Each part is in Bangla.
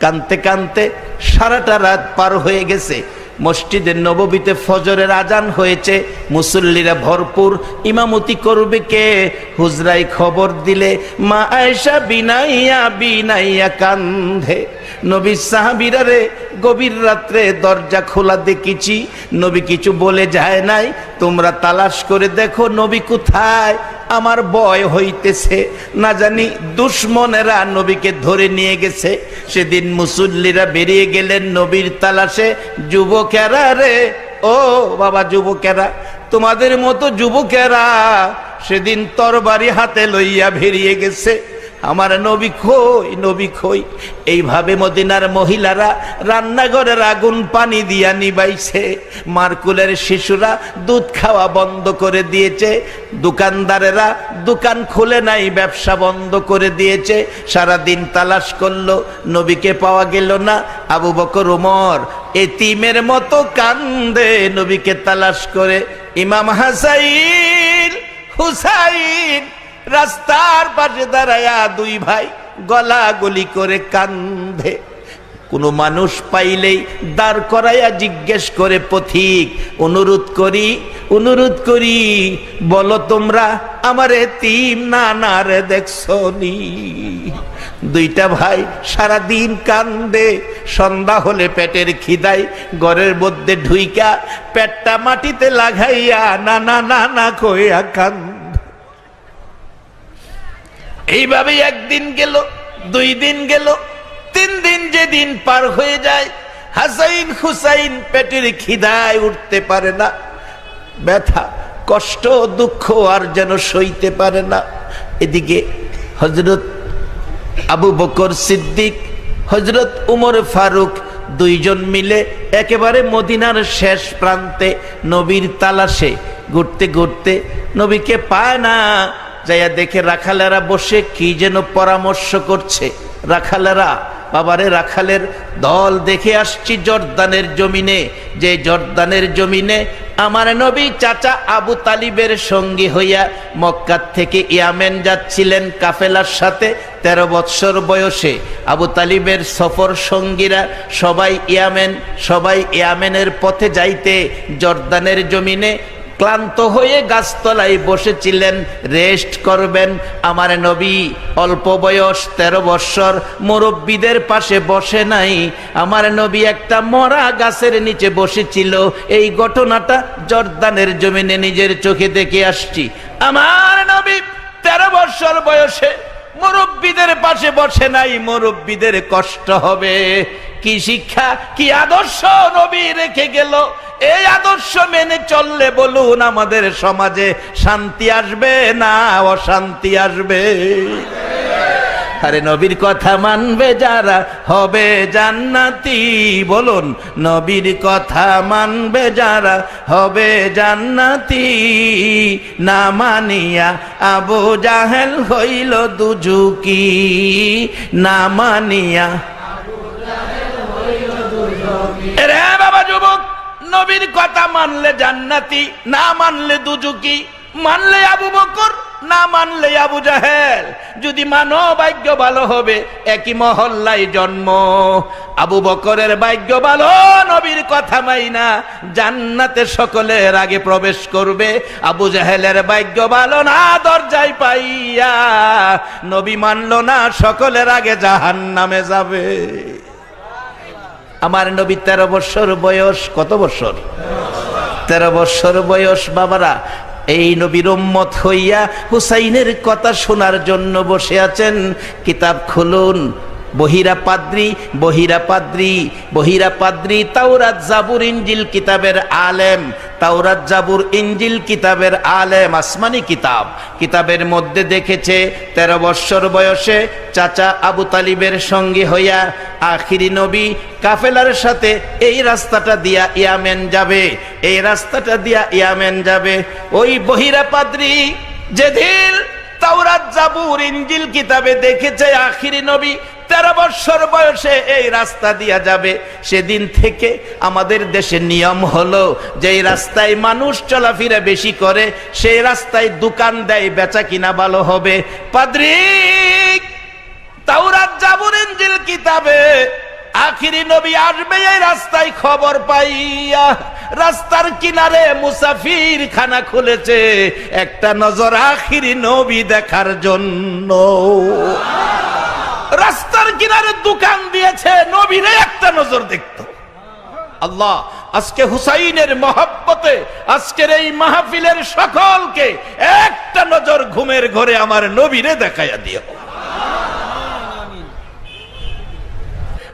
কানতে কানতে সারাটা রাত পার হয়ে গেছে। মসজিদের নববীতে ফজরের আজান হয়েছে, মুসল্লিরা ভরপুর। ইমামতি করবে কে? হুজরাই খবর দিলে মা আয়েশা বিনাইয়া বিনাইয়া কান্ধে। নবী সাহাবীরা রে, গভীর রাত্রে দরজা খোলা দেখেছি, নবী কিছু বলে যায় নাই। তোমরা তালাশ করে দেখো নবী কোথায়। আমার ভয় হইতেছে, না জানি দুশ্মনেরা নবীকে ধরে নিয়ে গেছে। সেদিন মুসল্লিরা বেরিয়ে গেলেন নবীর তালাশে। যুবকেরা রে, ও বাবা যুবকেরা, তোমাদের মতো যুবকেরা সেদিন তরবারি হাতে লইয়া বেরিয়ে গেছে। আমার নবী কই, নবী কই। এইভাবে মদিনার মহিলারা রান্নাঘরের আগুন পানি দিয়া নিবাইছে। মারকুলের শিশুরা দুধ খাওয়া বন্ধ করে দিয়েছে। দোকানদারেরা দোকান খুলে নাই, ব্যবসা বন্ধ করে দিয়েছে। সারাদিন তালাশ করলো, নবীকে পাওয়া গেল না। আবু বকর ওমর এতিমের মতো কান্দে নবীকে তালাশ করে। ইমাম হাসাইন হুসাইন রাস্তার পাশে দাঁড়ায়া দুই ভাই গলাগলি করে কান্দে। কোনো মানুষ পাইলেই দাঁড় করাইয়া জিজ্ঞেস করে, পথিক অনুরোধ করি বলো তোমরা আমার এতিম নানারে দেখছো নি? দুইটা ভাই সারাদিন কান্দে। সন্ধ্যা হলে পেটের খিদায় ঘরের মধ্যে ঢুইকা পেটটা মাটিতে লাগাইয়া নানা নানা কইয়া কান্দে। এইভাবে একদিন গেল, 2 দিন গেল, 3 দিন। যেদিন পার হয়ে যায়, হাসাইন হুসাইন পেটের খিদায় উঠতে পারে না। ব্যথা কষ্ট দুঃখ আর যেন সইতে পারে না। এদিকে হযরত আবু বকর সিদ্দিক, হযরত উমর ফারুক দুইজন মিলে একেবারে মদিনার শেষ প্রান্তে নবীর তালাশে ঘুরতে ঘুরতে নবীকে পায় না। যাইয়া দেখে রাখালেরা বসে কি যেন পরামর্শ করছে। রাখালেরা, বাবারে রাখালের দল দেখে আসছি জর্দানের জমিনে, যে জর্দানের জমিনে আমার নবী চাচা আবু তালিবের সঙ্গী হইয়া মক্কা থেকে ইয়ামেন যাচ্ছিলেন কাফেলার সাথে। 13 বৎসর বয়সে আবু তালিবের সফর সঙ্গীরা সবাই ইয়ামেনের পথে যাইতে জর্দানের জমিনে ক্লান্ত হয়ে গাছতলায় বসেছিলেন, রেস্ট করবেন। আমার নবী অল্প বয়স 13 বৎসর, মুরব্বীদের পাশে বসে নাই। আমার নবী একটা মরা গাছের নিচে বসেছিল। এই ঘটনাটা জর্দানের জমিনে নিজের চোখে দেখে আসছি। আমার নবী 13 বৎসর বয়সে মুরব্বীদের পাশে বসে নাই। মুরব্বীদের কষ্ট হবে। কি শিক্ষা, কি আদর্শ নবী রেখে গেল। এই আদর্শ মেনে চললে বলুন আমাদের সমাজে শান্তি আসবে না অশান্তি আসবে? আরে নবীর কথা মানবে যারা হবে জান্নাতি। বলুন, নবীর কথা মানবে যারা হবে জান্নাতি। না মানিয়া আবু জাহেল হইল দুজুকি। না মানিয়া রে বাবা যুবক, নবীর কথা মানলে জান্নাতি, না মানলে দুজুকি। মানলে আবু বকর, না মানলে আবু জাহেল। যদি মানো ভাগ্য ভালো হবে, একই মহল্লায় জন্ম। আবু বকরের ভাগ্য ভালো, নবীর কথা মাইনা জান্নাতে সকলের আগে প্রবেশ করবে। আবু জাহেলের ভাগ্য ভালো না, দরজায় পাইয়া নবী মানলো না, সকলের আগে জাহান্নামে যাবে। আমার নবী 13 বৎসর বয়স। কত বৎসর? 13 বৎসর বয়স। বাবারা, এই নবীর উম্মত হইয়া হুসাইনের কথা শোনার জন্য বসে আছেন। কিতাব খুলুন। বহিরা পাদ্রী তাওরাত জাবুর ইনজিল কিতাবের আলেম। তাওরাত জাবুর ইনজিল কিতাবের আলেম, আসমানি কিতাব। কিতাবের মধ্যে দেখেছে 13 বৎসর বয়সে চাচা আবু তালিবের সঙ্গে হইয়া আখিরি নবী কাফেলার সাথে এই রাস্তাটা দিয়া ইয়ামেন যাবে। ওই বহিরা পাদ্রী যেদিন তাওরাত জাবুর ইনজিল কিতাবে দেখেছে আখিরি নবী 13 বৎসর বয়সে এই রাস্তা দিয়া যাবে, সেদিন থেকে আমাদের দেশে নিয়ম হলো যে এই রাস্তায় মানুষ চলাফেরা বেশি করে, সেই রাস্তায় দোকান দেয়, বেচা কিনা ভালো হবে। পাদ্রী, তাওরাত জাবুর ইনজিল কিতাবে আখিরি নবী আসবে এই রাস্তায় খবর পাইয়া রাস্তার কিনারে মুসাফির খানা খুলেছে একটা নজর আখিরি নবী দেখার জন্য। রাস্তার কিনারে দোকান দিয়েছে নবীরে একটা নজর দেখতো। আল্লাহ আজকে হুসাইনের মহব্বতে আজকের এই মাহফিলের সকলকে একটা নজর ঘুমের ঘরে আমার নবীরে দেখাইয়া দিও।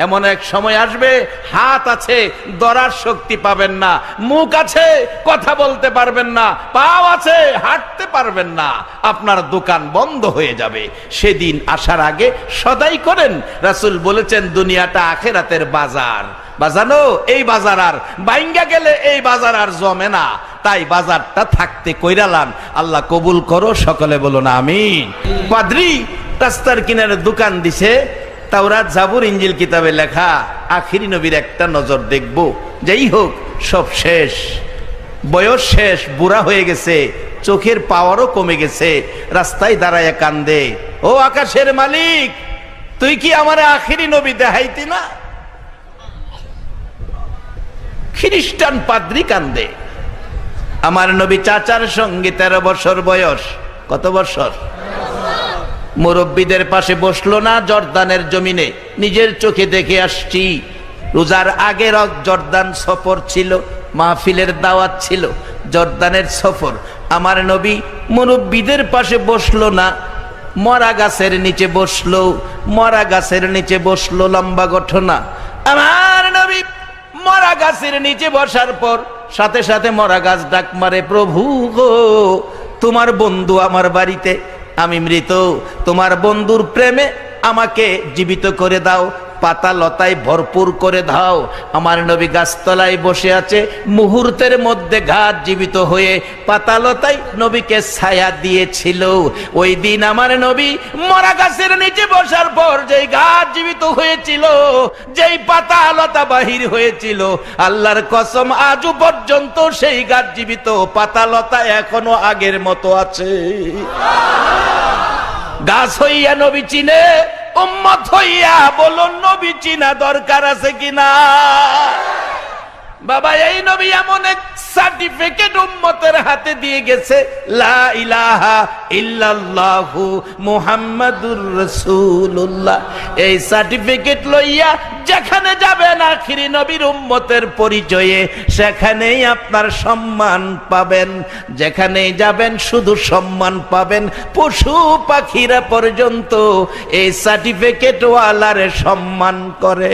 এমন এক সময় আসবে হাত আছে ধরার শক্তি পাবেন না, মুখ আছে কথা বলতে পারবেন না, পাও আছে হাঁটতে পারবেন না, আপনার দোকান বন্ধ হয়ে যাবে। সেদিন আসার আগে সদাই করেন। রাসূল বলেছেন দুনিয়াটা আখিরাতের বাজার, বাজানো এই বাজার আর বাইঙ্গা গেলে এই বাজার আর জমে না, তাই বাজারটা থাকতে কইরালান। আল্লাহ কবুল করো, সকলে বলুন আমিন। পাদ্রী রাস্তার কিনারে দোকান দিছে, তাওরাত জাবুর ইনজিল কিতাবে লেখা আখিরি নবীর একটা নজর দেখব। যাই হোক সব শেষ, বয়স শেষ, বুড়া হয়ে গেছে, চোখের পাওয়ারও কমে গেছে, রাস্তায় দাঁড়ায় কান্দে, ও আকাশের মালিক তুই কি আমার আখিরি নবী দেখাইতি না? খ্রিস্টান পাদ্রী কান্দে। আমার নবী চাচার সঙ্গে 13 বছর বয়স। কত বছর? মুরব্বীদের পাশে বসলো না জর্দানের জমিনে, নিজের চোখে দেখে আসছি। রোজার আগের জর্দান সফর ছিল, মাহফিলের দাওয়াত ছিল, জর্দানের সফর। আমার নবী মুরব্বীদের পাশে বসলো না, মরা গাছের নিচে বসলো, মরা গাছের নিচে বসলো। লম্বা ঘটনা। আমার নবী মরা গাছের নিচে বসার পর সাথে সাথে মরা গাছ ডাক মারে, প্রভু গো তোমার বন্ধু আমার বাড়িতে, আমি মৃত, তোমার বন্ধুর প্রেমে আমাকে জীবিত করে দাও, পাতা লতায় ভরপুর করে দাও। আমার নবী গাছতলায় বসে আছে, মুহূর্তের মধ্যে গাছ জীবিত হয়ে পাতা লতায় নবীকে ছায়া দিয়েছিল। ওই দিন আমার নবী মরা গাছের নিচে বসার পর যেই গাছ জীবিত হয়েছিল, যেই পাতা লতা বাহির হয়েছিল, আল্লাহর কসম আজও পর্যন্ত সেই গাছ জীবিত, পাতা লতা এখনো আগের মতো আছে। গাছ হইয়া নবী চিনে, উম্মত হইয়া বলো নবী চিনা দরকার আছে কিনা? বাবা এই নবী এমন এক সার্টিফিকেট উম্মতের হাতে দিয়ে গেছে, লা ইলাহা ইল্লাল্লাহু মুহাম্মাদুর রাসূলুল্লাহ। এই সার্টিফিকেট লইয়া যেখানে যাবেন আখিরি নবীর উম্মতের পরিচয়ে, সেখানেই আপনার সম্মান পাবেন। যেখানেই যাবেন শুধু সম্মান পাবেন। পশু পাখিরা পর্যন্ত এই সার্টিফিকেট ওয়ালারে সম্মান করে।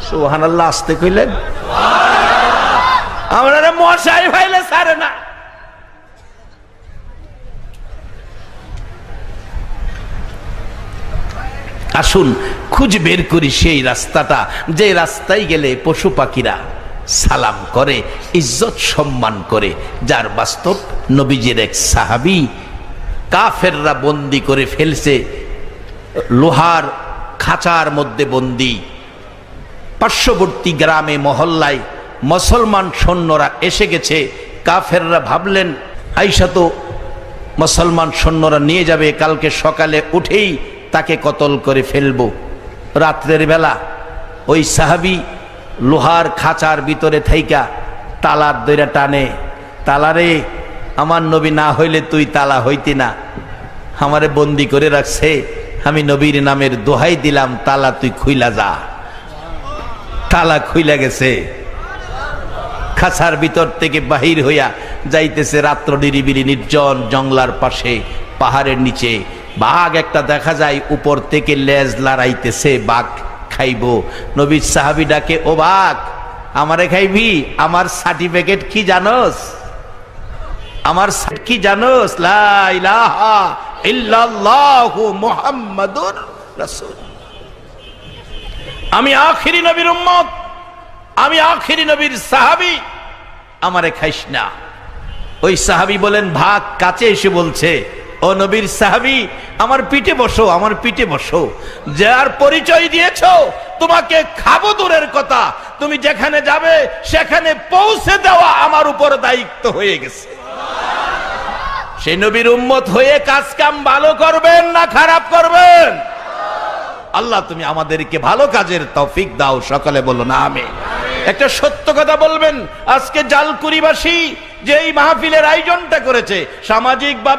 সুবহানাল্লাহ, আসতে কইলেন? আমরা মশাই ভাইলে ছাড়ে না। আসুন খুঁজে বের করি সেই রাস্তাটা, যে রাস্তায় গেলে পশু পাখিরা সালাম করে, ইজ্জত সম্মান করে, যার বাস্তব নবীজির এক সাহাবী কাফেররা বন্দি করে ফেলছে, লোহার খাঁচার মধ্যে বন্দি। পার্শ্ববর্তী গ্রামে মহল্লায় মুসলমান সৈন্যরা এসে গেছে। কাফেররা ভাবলেন আইসা তো মুসলমান সৈন্যরা নিয়ে যাবে, কালকে সকালে উঠেই তাকে কতল করে ফেলবো। রাত্রের বেলা ওই সাহাবী লোহার খাঁচার ভিতরে থাইকা তালার দইরা টানে, তালারে আমার নবী না হইলে তুই তালা হইতি না, আমারে বন্দি করে রাখছে, আমি নবীর নামের দোহাই দিলাম, তালা তুই খুইলা যা। তালা খুইলা গেছে, খাঁচার ভিতর থেকে বাহির হইয়া যাইতেছে। রাত্র নিরিবিলি নির্জন জঙ্গলার পাশে পাহাড়ের নিচে বাঘ একটা দেখা যায়, উপর থেকে লেজ লড়াইতেছে, বাঘ খাইবো। নবীর সাহাবী ডাকে, ও বাঘ আমারে খাইবি? আমার সার্টিফিকেট কি জানোস? আমার কি জানোস? লা ইলাহা ইল্লাল্লাহু মুহাম্মাদুর রাসূল। আমি আখিরি নবীর উম্মত, আমি আখিরি নবীর সাহাবী, আমারে খাইস না। ওই সাহাবী বলেন, ভাগ কাছে এসে বলছে, ও নবীর সাহাবী আমার পিঠে বসো, আমার পিঠে বসো। যার পরিচয় দিয়েছো তোমাকে খাবো দূরের কথা, তুমি যেখানে যাবে সেখানে পৌঁছে দেওয়া আমার উপর দায়িত্ব হয়ে গেছে। সেই নবীর উম্মত হয়ে কাজ কাম ভালো করবেন না খারাপ করবেন? আল্লাহ তুমি আমাদেরকে ভালো কাজের তৌফিক দাও, সকলে বলুন আমিন। একটা সত্য কথা বলবেন, আজকে জালকুড়িবাসী যে এই মাহফিলের আয়োজনটা করেছে সামাজিক ভাবে